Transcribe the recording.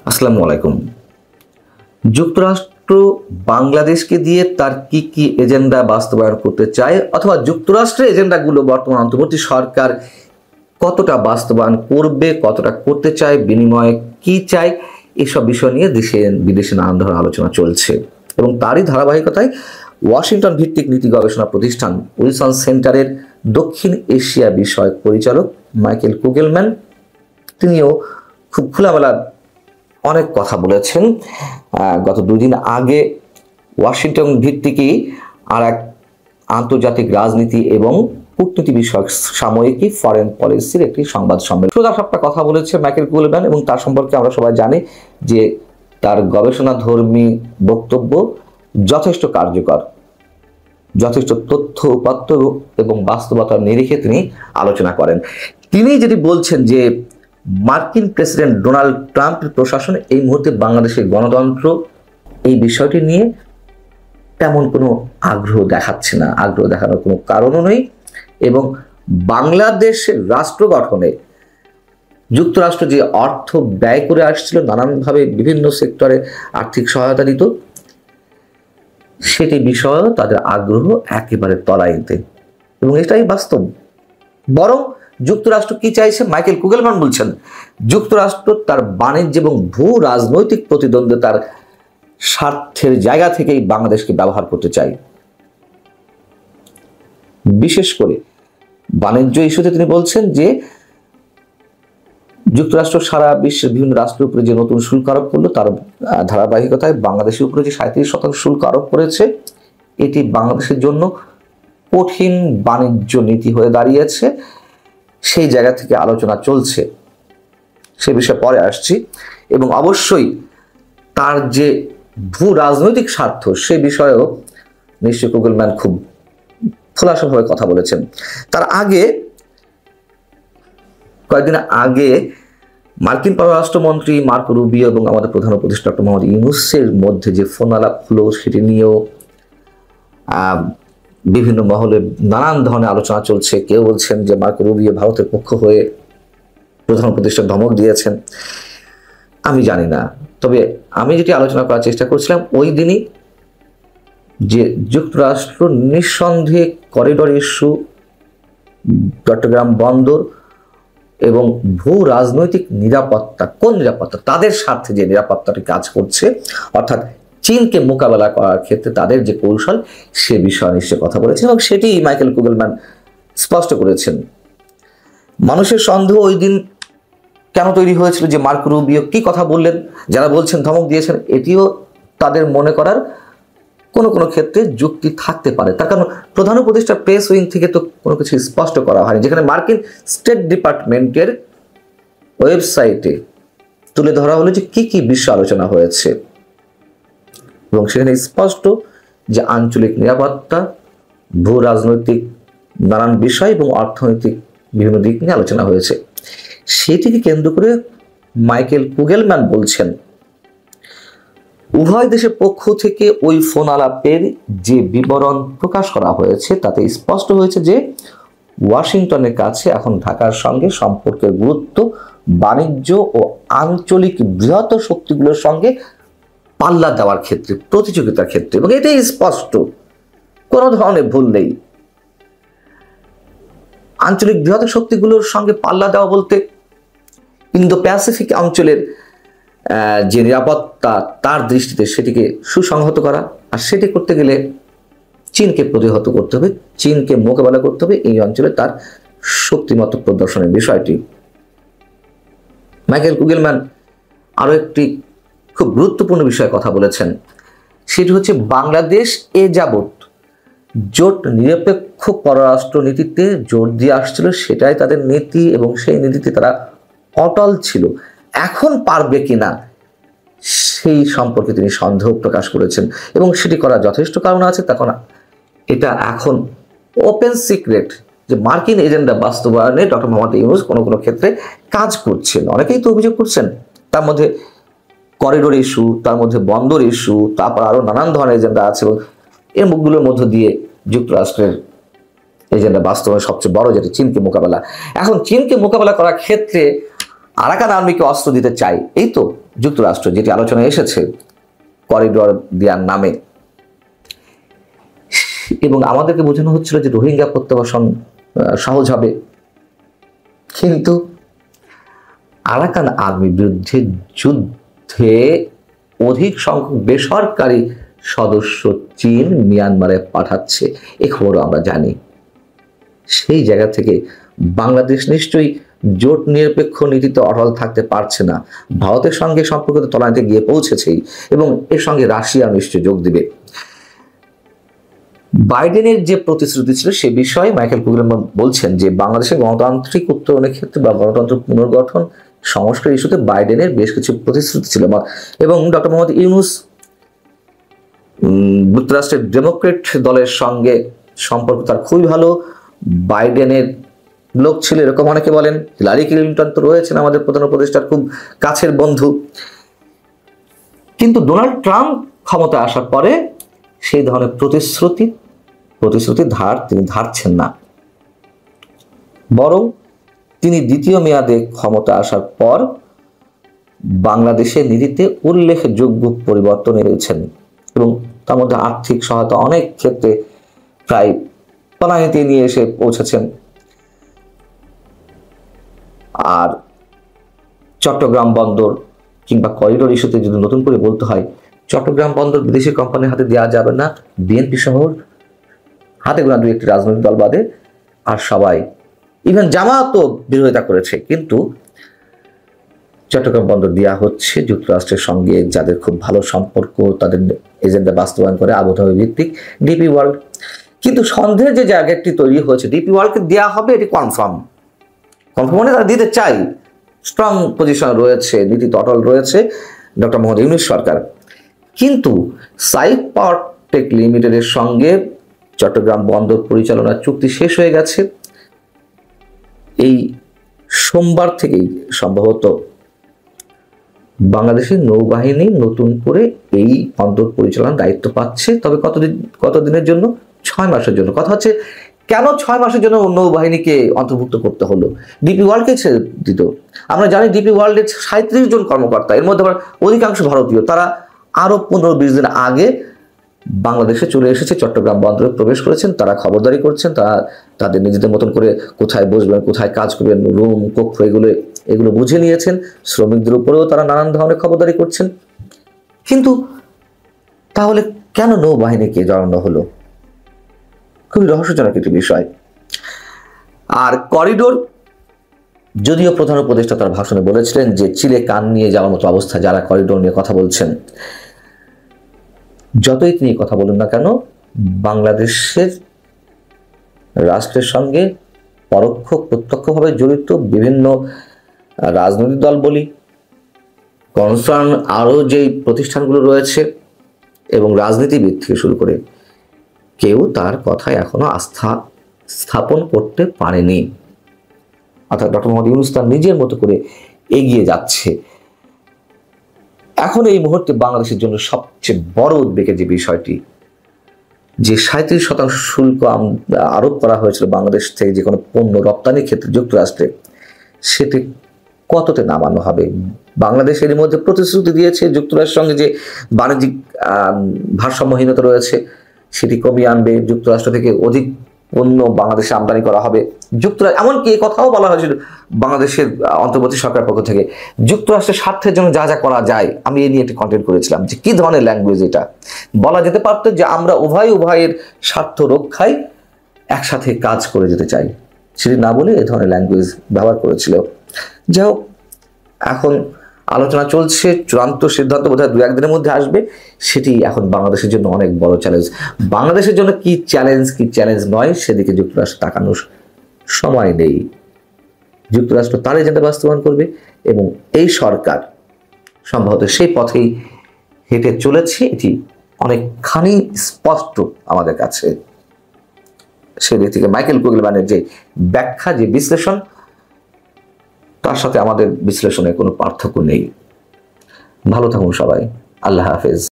আসসালামু আলাইকুম। যুক্তরাষ্ট্র বাংলাদেশকে দিয়ে তার কি এজেন্ডা বাস্তবায়ন করতে চায় অথবা যুক্তরাষ্ট্রের এজেন্ডাগুলো বর্তমান অন্তর্বর্তী সরকার কতটা বাস্তবায়ন করবে, কতটা করতে চায়, বিনিময়ে কি চায়, এসব বিষয় নিয়ে দেশে বিদেশে নানান ধরনের আলোচনা চলছে এবং তারই ধারাবাহিকতায় ওয়াশিংটন ভিত্তিক নীতি গবেষণা প্রতিষ্ঠান উইলসন সেন্টারের দক্ষিণ এশিয়া বিষয়ক পরিচালক মাইকেল কুগেলম্যান তিনিও খুব খোলামেলা অনেক কথা বলেছেন। গত 2 দিন আগে ওয়াশিংটন ভিত্তিকই আর এক আন্তর্জাতিক রাজনীতি এবং কূটনীতি বিষয়ক সাময়িকী ফরেন পলিসির একটি সংবাদ সম্মেলন সোজা সাপটা কথা বলেছে মাইকেল কুগেলম্যান এবং তার সম্পর্কে আমরা সবাই জানি যে তার গবেষণাধর্মী বক্তব্য যথেষ্ট কার্যকর, যথেষ্ট তথ্য উপাত্ত এবং বাস্তবতার নিরিখে তিনি আলোচনা করেন। তিনি যেটি বলছেন যে মার্কিন প্রেসিডেন্ট ডোনাল্ড ট্রাম্পের প্রশাসন এই মুহূর্তে বাংলাদেশের গণতন্ত্র এই বিষয়টি নিয়ে তেমন কোনো আগ্রহ দেখাচ্ছে না, আগ্রহ দেখানোর কোনো কারণও নেই এবং বাংলাদেশের রাষ্ট্র গঠনে যুক্তরাষ্ট্র যে অর্থ ব্যয় করে আসছিল, নানানভাবে বিভিন্ন সেক্টরে আর্থিক সহায়তা দিত, সেটি বিষয়েও তাদের আগ্রহ একেবারে তলাইতে এবং এটাই বাস্তব। বরং যুক্তরাষ্ট্র কি চাইছে, মাইকেল কুগেলম্যান বলছেন যুক্তরাষ্ট্র তার বাণিজ্য এবং ভূ রাজনৈতিক প্রতিদ্বন্দ্বিতার স্বার্থের জায়গা থেকেই বাংলাদেশকে ব্যবহার করতে চায়। বিশেষ করে বাণিজ্য ইস্যুতে তিনি বলছেন যে যুক্তরাষ্ট্র সারা বিশ্বের বিভিন্ন রাষ্ট্রের উপরে যে নতুন শুল্ক আরোপ করলো তার ধারাবাহিকতায় বাংলাদেশের উপরে যে 37% শুল্ক আরোপ করেছে, এটি বাংলাদেশের জন্য কঠিন বাণিজ্য নীতি হয়ে দাঁড়িয়েছে। সেই জায়গা থেকে আলোচনা চলছে, সে বিষয়ে পরে আসছি এবং অবশ্যই তার যে ভূ রাজনৈতিক স্বার্থ সে বিষয়েও নিশ্চয় কুগেলম্যান খুব খোলাসাভাবে কথা বলেছেন। তার আগে কয়েকদিন আগে মার্কিন পররাষ্ট্রমন্ত্রী মার্কো রুবিও এবং আমাদের প্রধান উপদেষ্টা ডক্টর মোহাম্মদ ইউনূসের মধ্যে যে ফোন আলাপ হলো সেটি নিয়েও বিভিন্ন মহলে নানান ধরনের আলোচনা চলছে। কেউ বলছেন যে মার্কো রুবিও ভারতের পক্ষ হয়ে প্রধান উপদেষ্টা ধমক দিয়েছেন, আমি জানি না। তবে আমি যেটি আলোচনা করার চেষ্টা করছিলাম ওই দিনই যে যুক্তরাষ্ট্র নিঃসন্দেহে করিডোর ইস্যু, চট্টগ্রাম বন্দর এবং ভূ রাজনৈতিক নিরাপত্তা, কোন নিরাপত্তা, তাদের স্বার্থে যে নিরাপত্তাটি কাজ করছে অর্থাৎ চীনকে মোকাবেলা করার ক্ষেত্রে তাদের যে কৌশল সে বিষয়ে নিশ্চয় কথা বলেছেন এবং সেটি মাইকেল কুগেলম্যান স্পষ্ট করেছেন। মানুষের সন্দেহ ওই দিন কেন তৈরি হয়েছিল যে মার্কো রুবিও কি কথা বললেন, যারা বলছেন ধমক দিয়েছেন, এটিও তাদের মনে করার কোনো ক্ষেত্রে যুক্তি থাকতে পারে। তার কারণ প্রধান উপদেষ্টা প্রেস উইং থেকে তো কোনো কিছু স্পষ্ট করা হয়নি, যেখানে মার্কিন স্টেট ডিপার্টমেন্টের ওয়েবসাইটে তুলে ধরা হলো যে কি বিষয় আলোচনা হয়েছে এবং সেখানে স্পষ্ট যে আঞ্চলিক নিরাপত্তা, ভূ রাজনৈতিক নানান বিষয় এবং অর্থনৈতিক বিভিন্ন দিক নিয়ে আলোচনা হয়েছে। সেটিকে কেন্দ্র করে মাইকেল কুগেলম্যান বলছেন উভয় দেশের পক্ষ থেকে ওই ফোন আলাপের যে বিবরণ প্রকাশ করা হয়েছে তাতে স্পষ্ট হয়েছে যে ওয়াশিংটনের কাছে এখন ঢাকার সঙ্গে সম্পর্কের গুরুত্ব বাণিজ্য ও আঞ্চলিক বৃহত্তর শক্তিগুলোর সঙ্গে পাল্লা দেওয়ার ক্ষেত্রে, প্রতিযোগিতার ক্ষেত্রে, এবং এটাই স্পষ্ট, কোনো ধরনের ভুল নেই। আঞ্চলিক বৃহত্তর শক্তিগুলোর সঙ্গে পাল্লা দেওয়া বলতে ইন্দো প্যাসিফিক অঞ্চলের যে নিরাপত্তা তার দৃষ্টিতে সেটিকে সুসংহত করা, আর সেটি করতে গেলে চীনকে প্রতিহত করতে হবে, চীনকে মোকাবেলা করতে হবে এই অঞ্চলে তার শক্তিমত্তা প্রদর্শনের বিষয়টি। মাইকেল কুগেলম্যান আরো একটি খুব গুরুত্বপূর্ণ বিষয়ে কথা বলেছেন, সেটি হচ্ছে বাংলাদেশ এ যাবৎ জোট নিরপেক্ষ পররাষ্ট্র নীতিতে জোর দিয়ে আসছিল, সেটাই তাদের নীতি এবং সেই নীতিতে তারা অটল ছিল। এখন পারবে কিনা সেই সম্পর্কে তিনি সন্দেহ প্রকাশ করেছেন এবং সেটি করার যথেষ্ট কারণ আছে। তখন এটা এখন ওপেন সিক্রেট যে মার্কিন এজেন্ডা বাস্তবায়নে ডক্টর মোহাম্মদ ইউনূস কোনো ক্ষেত্রে কাজ করছেন। অনেকেই তো অভিযোগ করছেন, তার মধ্যে করিডোর ইস্যু, তার মধ্যে বন্দর ইস্যু, তারপর আরো নানান ধরনের এজেন্ডা আছে এবং এর মুখগুলোর মধ্য দিয়ে যুক্তরাষ্ট্রের এজেন্ডা বাস্তবায়নে সবচেয়ে বড় যেটা চীনকে মোকাবেলা। এখন চীনকে মোকাবেলা করার ক্ষেত্রে আরাকান আর্মিকে অস্ত্র দিতে চায়, এই তো যুক্তরাষ্ট্র, যেটি আলোচনায় এসেছে করিডোর দেওয়ার নামে। এবং আমাদেরকে বোঝানো হচ্ছিল যে রোহিঙ্গা প্রত্যাবাসন সহজ হবে, কিন্তু আরাকান আর্মির বিরুদ্ধে যুদ্ধে অধিক সংখ্যক বেসরকারি সদস্য চীন মিয়ানমারে পাঠাচ্ছে, এ খবরও আমরা জানি। সেই জায়গা থেকে বাংলাদেশ নিশ্চয়ই জোট নিরপেক্ষ নীতিতে অটল থাকতে পারছে না। ভারতের সঙ্গে সম্পর্ক তলানিতে গিয়ে পৌঁছেছেই, এবং এর সঙ্গে রাশিয়া নিশ্চয়ই যোগ দিবে। বাইডেনের যে প্রতিশ্রুতি ছিল সে বিষয়ে মাইকেল কুগলেমান বলছেন যে বাংলাদেশের গণতান্ত্রিক উত্তরণের ক্ষেত্রে বা গণতন্ত্র পুনর্গঠন সংস্কার ইস্যুতে বাইডেনের বেশ কিছু প্রতিশ্রুতি ছিল, এবং ডক্টর মোহাম্মদ ইউনূস যুক্তরাষ্ট্রের ডেমোক্রেট দলের সঙ্গে সম্পর্ক তার খুবই ভালো, বাইডেনের লোক ছিল এরকম অনেকে বলেন। হিলারি ক্লিন্টন তো রয়েছেন আমাদের প্রধান উপদেষ্টার খুব কাছের বন্ধু। কিন্তু ডোনাল্ড ট্রাম্প ক্ষমতায় আসার পরে সেই ধরনের প্রতিশ্রুতি ধার তিনি ধারছেন না, বরং তিনি দ্বিতীয় মেয়াদে ক্ষমতা আসার পর বাংলাদেশের নীতিতে উল্লেখযোগ্য পরিবর্তন এনেছেন, এবং তার মধ্যে আর্থিক সহায়তা অনেক ক্ষেত্রে প্রায় তলানিতে নিয়ে এসে পৌঁছেছেন। আর চট্টগ্রাম বন্দর কিংবা করিডোর ইস্যুতে যদি নতুন করে বলতে হয়, চট্টগ্রাম বন্দর বিদেশি কোম্পানির হাতে দেওয়া যাবে না, বিএনপি সহ হাতে গোনা দুই একটি রাজনৈতিক দল বাদে আর সবাই, ইভেন জামায়াতও বিরোধিতা করেছে, কিন্তু চট্টগ্রাম বন্দর দেওয়া হচ্ছে যুক্তরাষ্ট্রের সঙ্গে যাদের খুব ভালো সম্পর্ক, তাদের এজেন্ডা বাস্তবায়ন করে আবুধাবি ভিত্তিক ডিপি ওয়ার্ল্ড। কিন্তু সন্দেহের যে জায়গাটি তৈরি হয়েছে, ডিপি ওয়ার্ল্ডকে দেওয়া হবে এটি কনফার্ম মানে তারা দিতে চাই, স্ট্রং পজিশন রয়েছে, নীতি অটল রয়েছে ডক্টর মোহাম্মদ ইউনূস সরকার। কিন্তু সাইফ পাওয়ার টেক লিমিটেডের সঙ্গে চট্টগ্রাম বন্দর পরিচালনার চুক্তি শেষ হয়ে গেছে। এই সোমবার থেকেই সম্ভবত বাংলাদেশের নৌবাহিনী নতুন করে এই বন্দর পরিচালনার দায়িত্ব পাচ্ছে। তবে কতদিনের জন্য? 6 মাসের জন্য। কথা হচ্ছে কেন 6 মাসের জন্য নৌবাহিনীকে অন্তর্ভুক্ত করতে হলো? ডিপি ওয়ার্ল্ডকে ছেড়ে দিত। আমরা জানি ডিপি ওয়ার্ল্ডের 37 জন কর্মকর্তা, এর মধ্যে আবার অধিকাংশ ভারতীয়, তারা আরো 15-20 দিন আগে বাংলাদেশে চলে এসেছে, চট্টগ্রাম বন্দরে প্রবেশ করেছেন, তারা খবরদারি করছেন, তারা তাদের নিজেদের মতন করে কোথায় বসবেন, কোথায় কাজ করবেন, রুম কক্ষ এগুলো বুঝে নিয়েছেন। শ্রমিকদের উপরেও তারা নানান ধরনের খবরদারি করছেন। কিন্তু তাহলে কেন নৌবাহিনীকে জড়ানো হলো? খুবই রহস্যজনক একটি বিষয়। আর করিডোর, যদিও প্রধান উপদেষ্টা তার ভাষণে বলেছিলেন যে চিলে কান নিয়ে যাওয়ার মতো অবস্থা যারা করিডোর নিয়ে কথা বলছেন, যতই তিনি কথা বলুন না কেন, বাংলাদেশের রাষ্ট্রের সঙ্গে পরোক্ষ প্রত্যক্ষভাবে জড়িত বিভিন্ন রাজনৈতিক দল বলি, কনসার্ন আরও যেই প্রতিষ্ঠানগুলো রয়েছে এবং রাজনীতিবিদ থেকে শুরু করে কেউ তার কথায় এখনো আস্থা স্থাপন করতে পারেনি। অর্থাৎ ডক্টর মোহাম্মদ ইউনূস তার নিজের মতো করে এগিয়ে যাচ্ছে। এখন এই মুহূর্তে বাংলাদেশের জন্য সবচেয়ে বড় উদ্বেগের যে বিষয়টি, যে 37% শুল্ক আরোপ করা হয়েছিল বাংলাদেশ থেকে যে কোনো পণ্য রপ্তানির ক্ষেত্রে যুক্তরাষ্ট্রে, সেটি কততে নামানো হবে? বাংলাদেশ এর মধ্যে প্রতিশ্রুতি দিয়েছে যুক্তরাষ্ট্রের সঙ্গে যে বাণিজ্যিক ভারসাম্যহীনতা রয়েছে সেটি কমিয়ে আনবে, যুক্তরাষ্ট্র থেকে অধিক পণ্য বাংলাদেশে আমদানি করা হবে। যুক্তরাষ্ট্র এমনকি এই কথাও বলা হয়েছিল বাংলাদেশের অন্তর্বর্তী সরকার পক্ষ থেকে, যুক্তরাষ্ট্রের স্বার্থের জন্য যা যা করা যায়, আমি এই নিয়ে একটি কন্টেন্ট করেছিলাম যে কি ধরনের ল্যাঙ্গুয়েজ এটা। বলা যেতে পারত যে আমরা উভয়ের স্বার্থ রক্ষায় একসাথে কাজ করে যেতে চাই, সেটি না বলে এই ধরনের ল্যাঙ্গুয়েজ ব্যবহার করেছিল। যাই হোক, এখন আলোচনা চলছে, চূড়ান্ত সিদ্ধান্ত বোধহয় 2-1 দিনের মধ্যে আসবে। সেটি এখন বাংলাদেশের জন্য অনেক বড় চ্যালেঞ্জ। বাংলাদেশের জন্য কি চ্যালেঞ্জ নয় সেদিকে যুক্তরাষ্ট্র তাকানোর সময় নেই। যুক্তরাষ্ট্র তার এজেন্ডা বাস্তবায়ন করবে এবং এই সরকার সম্ভবত সেই পথেই হেঁটে চলেছে, এটি অনেকখানি স্পষ্ট আমাদের কাছে। সেদিক থেকে মাইকেল কুগলেম্যানের যে ব্যাখ্যা, যে বিশ্লেষণ, তার সাথে আমাদের বিশ্লেষণে কোনো পার্থক্য নেই। ভালো থাকুন সবাই, আল্লাহ হাফেজ।